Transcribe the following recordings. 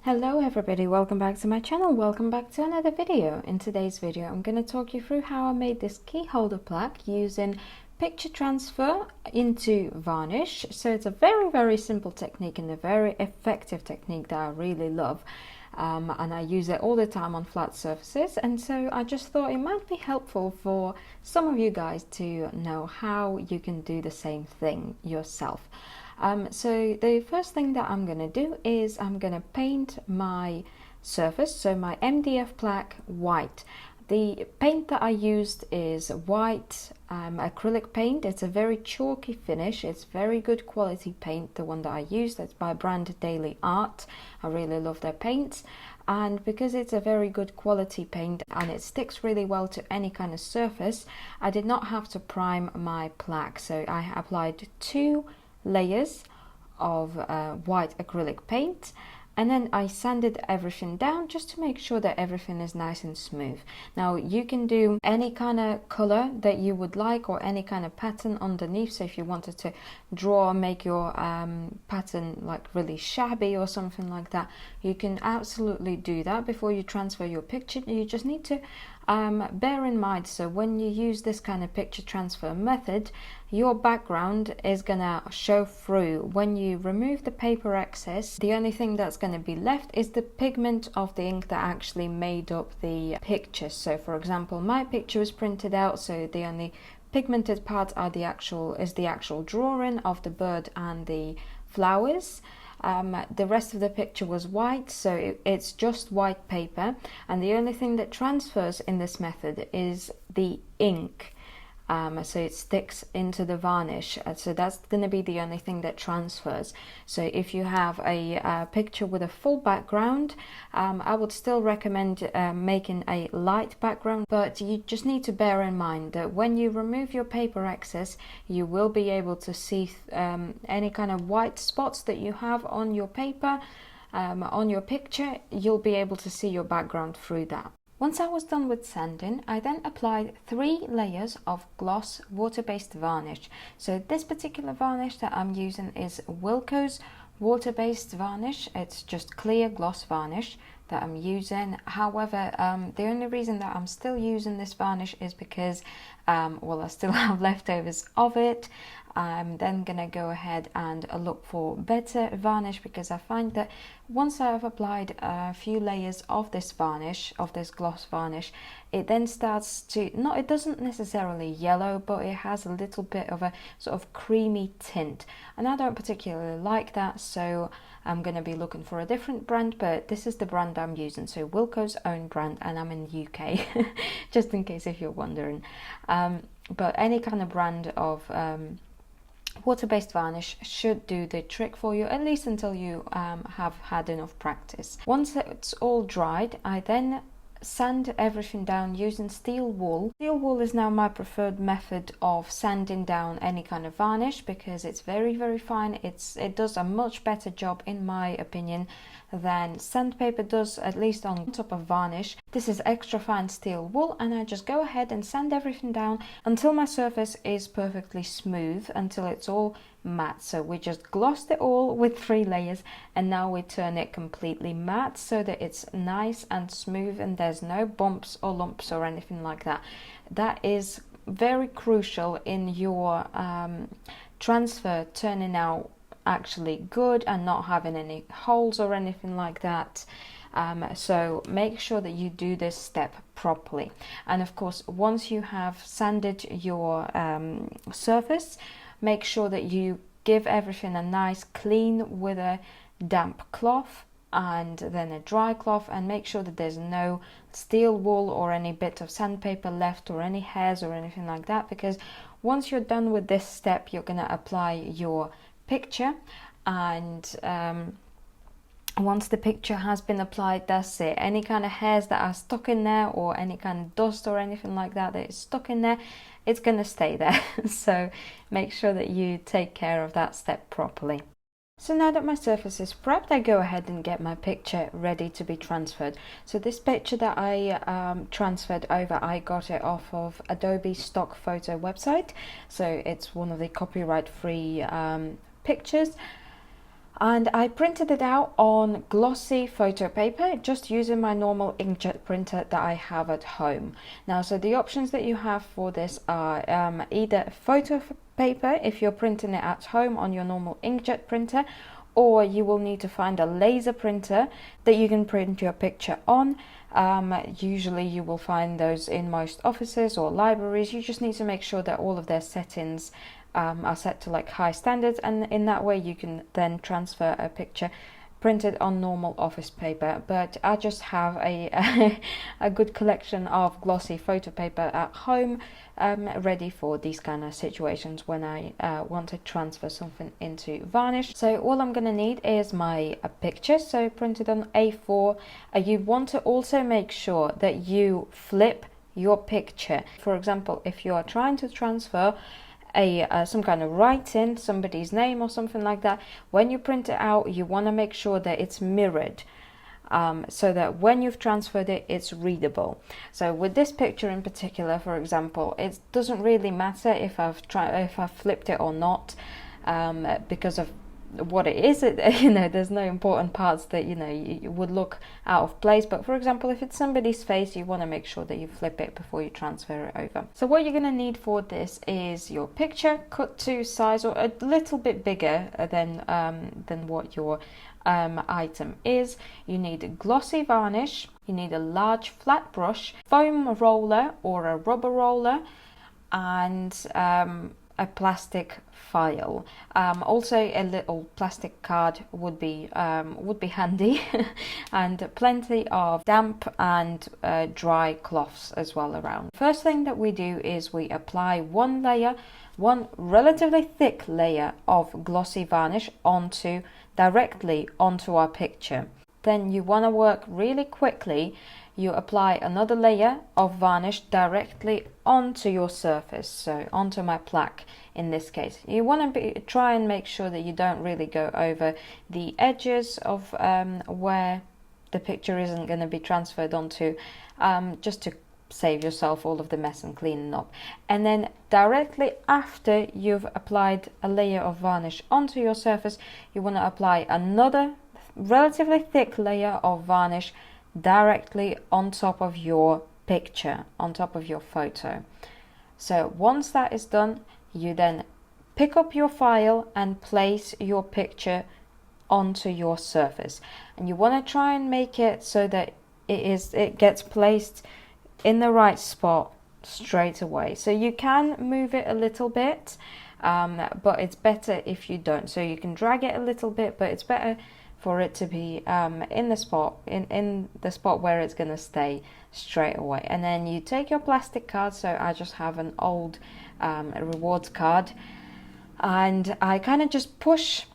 Hello everybody, welcome back to my channel, welcome back to another video. In today's video I'm going to talk you through how I made this key holder plaque using picture transfer into varnish. So it's a very simple technique and a very effective technique that I really love, and I use it all the time on flat surfaces, and so I just thought it might be helpful for some of you guys to know how you can do the same thing yourself. So the first thing that I'm going to do is I'm going to paint my surface, so my MDF plaque, white. The paint that I used is white acrylic paint. It's a very chalky finish. It's very good quality paint, the one that I used. That's by brand Daily Art. I really love their paints, and because it's a very good quality paint and it sticks really well to any kind of surface, I did not have to prime my plaque. So I applied 2 layers of white acrylic paint, and then I sanded everything down just to make sure that everything is nice and smooth. Now you can do any kind of color that you would like or any kind of pattern underneath. So if you wanted to draw, make your pattern like really shabby or something like that, you can absolutely do that before you transfer your picture. You just need to bear in mind, so when you use this kind of picture transfer method, your background is gonna show through. When you remove the paper excess, the only thing that's going to be left is the pigment of the ink that actually made up the picture. So for example, my picture was printed out, so the only pigmented part are the actual drawing of the bird and the flowers. The rest of the picture was white, so it's just white paper, and the only thing that transfers in this method is the ink. So it sticks into the varnish, so that's going to be the only thing that transfers. So if you have a picture with a full background, I would still recommend making a light background, but you just need to bear in mind that when you remove your paper excess, you will be able to see any kind of white spots that you have on your paper, on your picture. You'll be able to see your background through that. Once I was done with sanding, I then applied 3 layers of gloss water-based varnish. So this particular varnish that I'm using is Wilko's water-based varnish. It's just clear gloss varnish that I'm using. However, the only reason that I'm still using this varnish is because I still have leftovers of it. I'm then gonna go ahead and look for better varnish, because I find that once I've applied a few layers of this varnish, of this gloss varnish, it then starts to, it doesn't necessarily yellow, but it has a little bit of a sort of creamy tint, and I don't particularly like that, so I'm going to be looking for a different brand, but this is the brand I'm using, so Wilko's own brand, and I'm in the UK, just in case if you're wondering. But any kind of brand of water-based varnish should do the trick for you, at least until you have had enough practice. Once it's all dried, I then sand everything down using steel wool. Steel wool is now my preferred method of sanding down any kind of varnish, because it's very fine. It does a much better job, in my opinion, than sandpaper does, at least on top of varnish. This is extra fine steel wool, and I just go ahead and sand everything down until my surface is perfectly smooth, until it's all matte. So we just glossed it all with 3 layers, and now we turn it completely matte so that it's nice and smooth and there's no bumps or lumps or anything like that. That is very crucial in your transfer turning out actually good and not having any holes or anything like that. So make sure that you do this step properly. And of course, once you have sanded your surface, make sure that you give everything a nice clean with a damp cloth and then a dry cloth, and make sure that there's no steel wool or any bit of sandpaper left or any hairs or anything like that, because once you're done with this step, you're going to apply your picture, and once the picture has been applied, that's it. Any kind of hairs that are stuck in there or any kind of dust or anything like that that is stuck in there, it's going to stay there. So make sure that you take care of that step properly. So now that my surface is prepped, I go ahead and get my picture ready to be transferred. So this picture that I transferred over, I got it off of Adobe stock photo website. So it's one of the copyright free pictures. and I printed it out on glossy photo paper just using my normal inkjet printer that I have at home. Now, so the options that you have for this are either photo paper if you're printing it at home on your normal inkjet printer, or you will need to find a laser printer that you can print your picture on. Usually you will find those in most offices or libraries. You just need to make sure that all of their settings are set to like high standards, and in that way you can then transfer a picture printed on normal office paper. But I just have a a good collection of glossy photo paper at home, ready for these kind of situations when I want to transfer something into varnish. So all I'm going to need is my picture, so printed on A4. You want to also make sure that you flip your picture. For example, if you are trying to transfer some kind of writing, somebody's name or something like that, when you print it out, you want to make sure that it's mirrored, so that when you've transferred it, it's readable. So with this picture in particular, for example, it doesn't really matter if I've flipped it or not, because of what it is. There's no important parts that you would look out of place. But for example, if it's somebody's face, you want to make sure that you flip it before you transfer it over. So what you're going to need for this is your picture cut to size, or a little bit bigger than what your item is. You need a glossy varnish, you need a large flat brush, foam roller or a rubber roller, and a plastic file. Also a little plastic card would be handy, and plenty of damp and dry cloths as well around. First thing that we do is we apply one relatively thick layer of glossy varnish directly onto our picture. Then you want to work really quickly. You apply another layer of varnish directly onto your surface, so onto my plaque in this case. You want to try and make sure that you don't really go over the edges of where the picture isn't going to be transferred onto, just to save yourself all of the mess and cleaning up. And then directly after you've applied a layer of varnish onto your surface, you want to apply another relatively thick layer of varnish directly on top of your picture, on top of your photo. So once that is done, you then pick up your file and place your picture onto your surface, and you want to try and make it so that it gets placed in the right spot straight away. So you can move it a little bit, but it's better if you don't. So you can drag it a little bit, but it's better for it to be in the spot where it's going to stay straight away. And then you take your plastic card, so I just have an old rewards card, and I kind of just push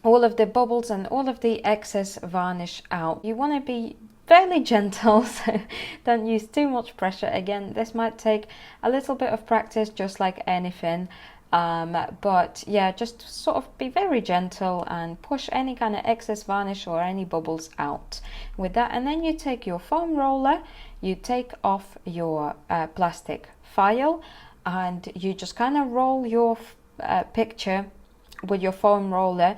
all of the bubbles and all of the excess varnish out. You want to be fairly gentle, so don't use too much pressure. Again, this might take a little bit of practice, just like anything. But yeah, just sort of be very gentle and push any kind of excess varnish or any bubbles out with that. And then you take your foam roller, you take off your plastic file, and you just kind of roll your picture with your foam roller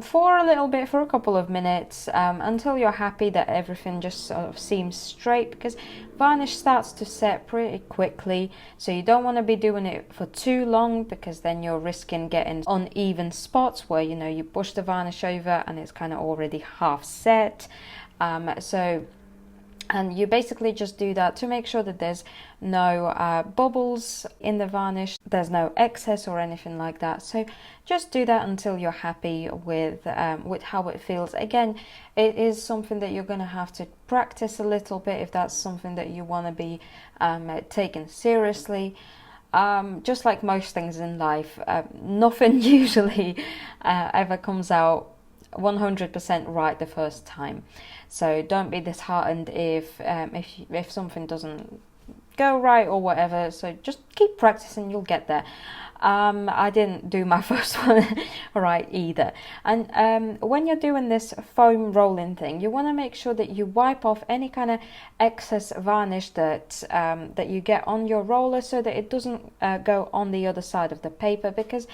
for a little bit, for a couple of minutes, until you're happy that everything just sort of seems straight, because varnish starts to set pretty quickly. So you don't want to be doing it for too long, because then you're risking getting uneven spots where you push the varnish over and it's kind of already half set. And you basically just do that to make sure that there's no bubbles in the varnish, there's no excess or anything like that. So just do that until you're happy with how it feels. Again, it is something that you're going to have to practice a little bit if that's something that you want to be taken seriously. Just like most things in life, nothing usually ever comes out 100% right the first time. So don't be disheartened if something doesn't go right or whatever. So just keep practicing, you'll get there. I didn't do my first one right either. And when you're doing this foam rolling thing, you want to make sure that you wipe off any kind of excess varnish that you get on your roller, so that it doesn't go on the other side of the paper, because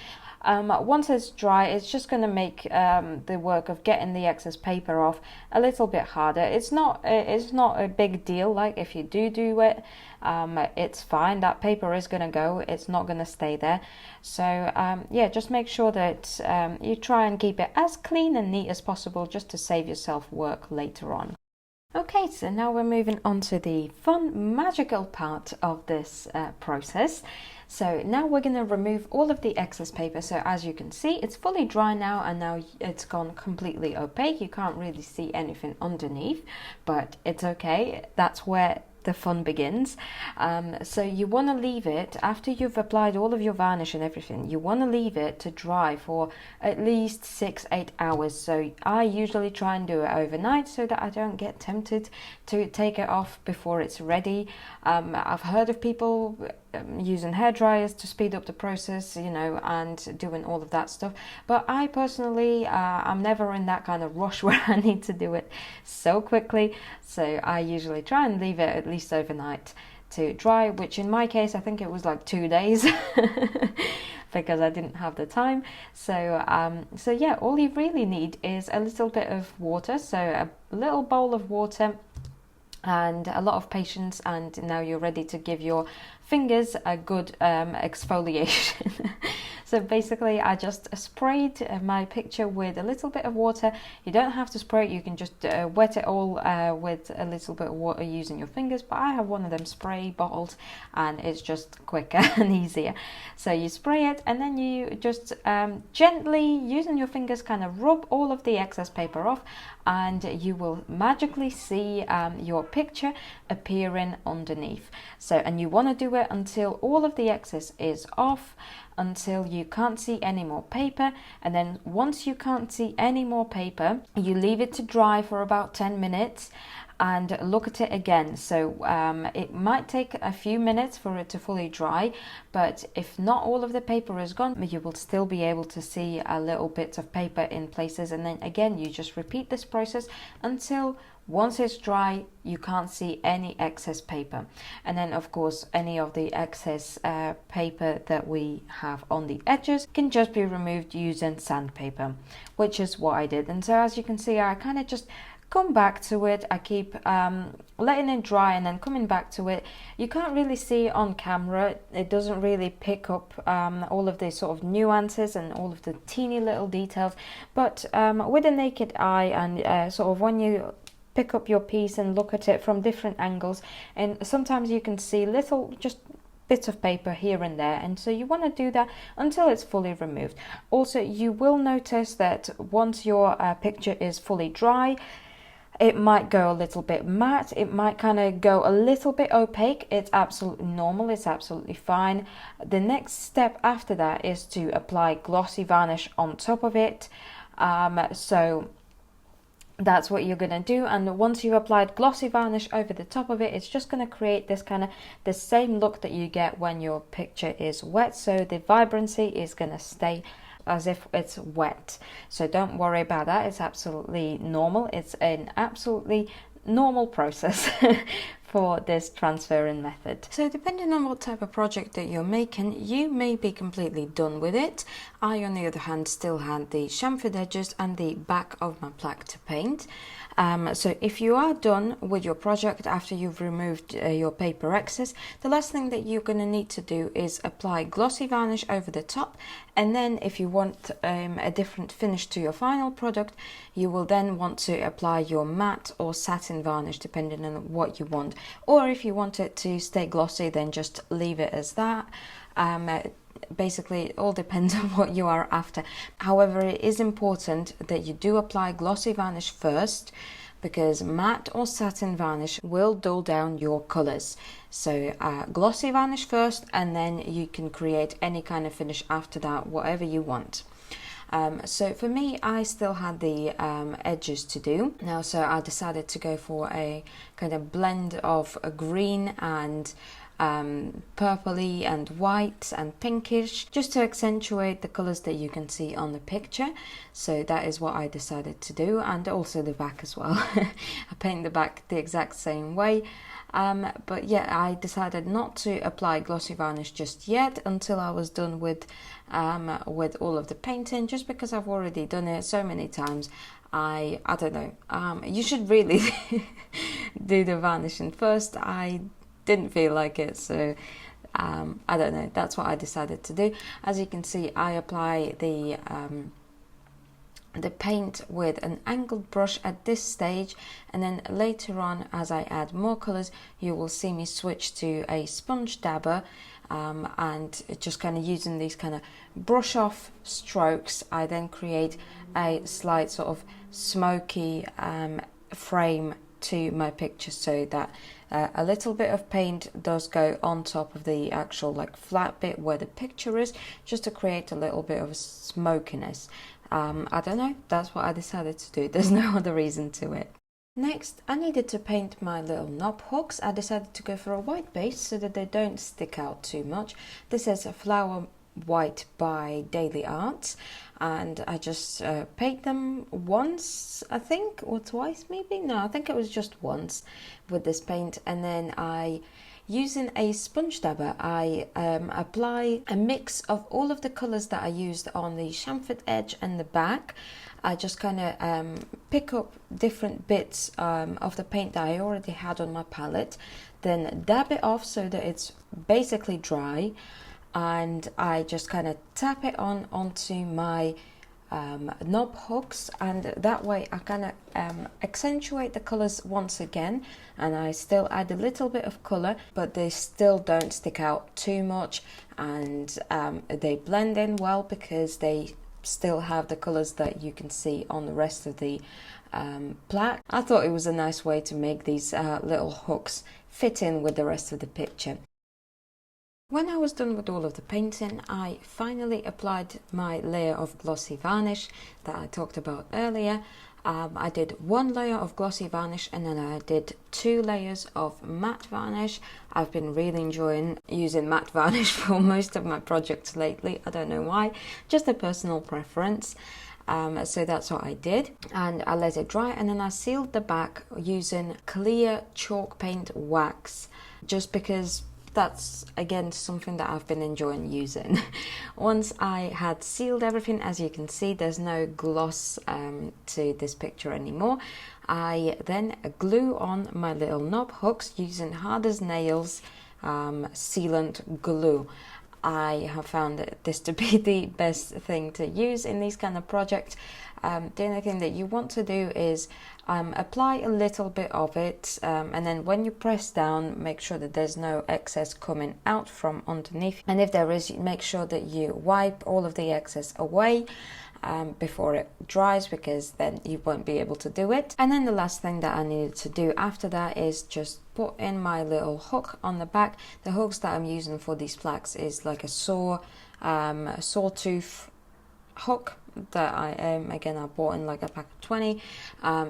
Once it's dry, it's just going to make the work of getting the excess paper off a little bit harder. It's not a big deal. Like if you do it, it's fine. That paper is going to go. It's not going to stay there. So yeah, just make sure that you try and keep it as clean and neat as possible, just to save yourself work later on. Okay, so now we're moving on to the fun, magical part of this process. So now we're going to remove all of the excess paper. So as you can see, it's fully dry now, and now it's gone completely opaque. You can't really see anything underneath, but it's okay. That's where the fun begins. So you want to leave it, after you've applied all of your varnish and everything, you want to leave it to dry for at least 6-8 hours. So I usually try and do it overnight so that I don't get tempted to take it off before it's ready. I've heard of people using hair dryers to speed up the process, you know, and doing all of that stuff, but I personally I'm never in that kind of rush where I need to do it so quickly. So I usually try and leave it at least overnight to dry, which in my case I think it was like 2 days because I didn't have the time. So so yeah, all you really need is a little bit of water, so a little bowl of water and a lot of patience, and now you're ready to give your fingers a good exfoliation. So basically I just sprayed my picture with a little bit of water. You don't have to spray it, you can just wet it all with a little bit of water using your fingers, but I have one of them spray bottles and it's just quicker and easier. So you spray it and then you just gently using your fingers kind of rub all of the excess paper off, and you will magically see your picture appearing underneath. So, and you want to do it until all of the excess is off, until you can't see any more paper. And then once you can't see any more paper, you leave it to dry for about 10 minutes and look at it again. So it might take a few minutes for it to fully dry, but if not all of the paper is gone, you will still be able to see a little bits of paper in places. And then again, you just repeat this process until once it's dry, you can't see any excess paper. And then of course, any of the excess paper that we have on the edges can just be removed using sandpaper, which is what I did. And so as you can see, I kind of just come back to it. I keep letting it dry and then coming back to it. You can't really see it on camera. It doesn't really pick up all of the sort of nuances and all of the teeny little details, but with a naked eye and sort of when you pick up your piece and look at it from different angles, and sometimes you can see little just bits of paper here and there, and so you want to do that until it's fully removed. Also, you will notice that once your picture is fully dry, it might go a little bit matte, it might kind of go a little bit opaque. It's absolutely normal, it's absolutely fine. The next step after that is to apply glossy varnish on top of it. So that's what you're going to do, and once you've applied glossy varnish over the top of it, it's just going to create this kind of the same look that you get when your picture is wet. So the vibrancy is going to stay as if it's wet, so don't worry about that. It's absolutely normal. It's an absolutely normal process for this transferring method. So depending on what type of project that you're making, you may be completely done with it. I, on the other hand, still had the chamfered edges and the back of my plaque to paint. So if you are done with your project after you've removed your paper excess, the last thing that you're going to need to do is apply glossy varnish over the top, and then if you want a different finish to your final product, you will then want to apply your matte or satin varnish depending on what you want, or if you want it to stay glossy, then just leave it as that. Basically, it all depends on what you are after. However, it is important that you do apply glossy varnish first, because matte or satin varnish will dull down your colors. So glossy varnish first, and then you can create any kind of finish after that, whatever you want. So for me, I still had the edges to do now, so I decided to go for a kind of blend of a green and purpley and white and pinkish, just to accentuate the colors that you can see on the picture. So that is what I decided to do, and also the back as well. I paint the back the exact same way. But yeah, I decided not to apply glossy varnish just yet until I was done with all of the painting, just because I've already done it so many times. I don't know, you should really do the varnishing first. I didn't feel like it, so I don't know, that's what I decided to do. As you can see, I apply the paint with an angled brush at this stage, and then later on, as I add more colors, you will see me switch to a sponge dabber, and just kind of using these kind of brush off strokes. I then create a slight sort of smoky frame to my picture, so that a little bit of paint does go on top of the actual like flat bit where the picture is, just to create a little bit of a smokiness. I don't know, that's what I decided to do. There's no other reason to it. Next, I needed to paint my little knob hooks. I decided to go for a white base so that they don't stick out too much. This is a Flower White by Daily Arts, and I just paint them once, I think, or twice maybe. No, I think it was just once with this paint, and then using a sponge dabber, I apply a mix of all of the colours that I used on the chamfered edge and the back. I just kind of pick up different bits of the paint that I already had on my palette, then dab it off so that it's basically dry, and I just kind of tap it onto my knob hooks, and that way I kind of accentuate the colors once again, and I still add a little bit of color, but they still don't stick out too much, and they blend in well because they still have the colors that you can see on the rest of the plaque. I thought it was a nice way to make these little hooks fit in with the rest of the picture. When I was done with all of the painting, I finally applied my layer of glossy varnish that I talked about earlier. I did one layer of glossy varnish, and then I did 2 layers of matte varnish. I've been really enjoying using matte varnish for most of my projects lately. I don't know why, just a personal preference. So that's what I did, and I let it dry, and then I sealed the back using clear chalk paint wax, just because that's again something that I've been enjoying using. Once I had sealed everything, as you can see, there's no gloss to this picture anymore. I then glue on my little knob hooks using hard as nails sealant glue. I have found this to be the best thing to use in these kind of projects. The only thing that you want to do is apply a little bit of it, and then when you press down, make sure that there's no excess coming out from underneath, and if there is, make sure that you wipe all of the excess away before it dries, because then you won't be able to do it. And then the last thing that I needed to do after that is just put in my little hook on the back. The hooks that I'm using for these plaques is like a sawtooth hook that I bought in like a pack of 20.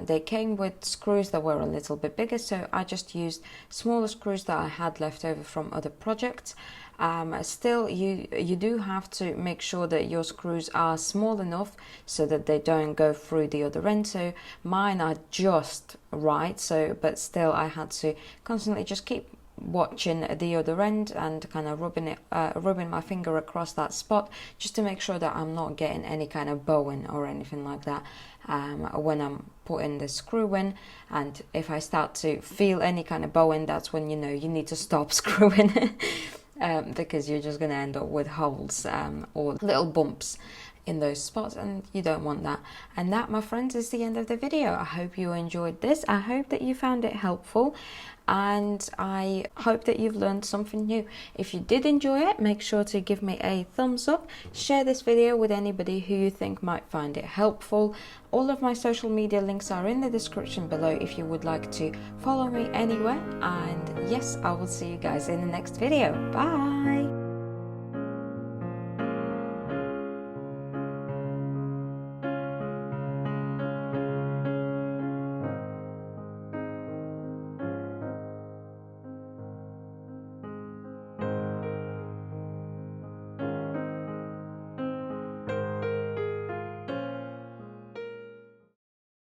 They came with screws that were a little bit bigger, so I just used smaller screws that I had left over from other projects. Still, you do have to make sure that your screws are small enough so that they don't go through the other end. So mine are just right, so but still I had to constantly just keep watching the other end and kind of rubbing my finger across that spot, just to make sure that I'm not getting any kind of bowing or anything like that when I'm putting the screw in. And if I start to feel any kind of bowing, that's when you know you need to stop screwing. Because you're just going to end up with holes or little bumps in those spots, and you don't want that. And that, my friends, is the end of the video. I hope you enjoyed this. I hope that you found it helpful, and I hope that you've learned something new. If you did enjoy it, make sure to give me a thumbs up, share this video with anybody who you think might find it helpful. All of my social media links are in the description below if you would like to follow me anywhere. And yes, I will see you guys in the next video. Bye!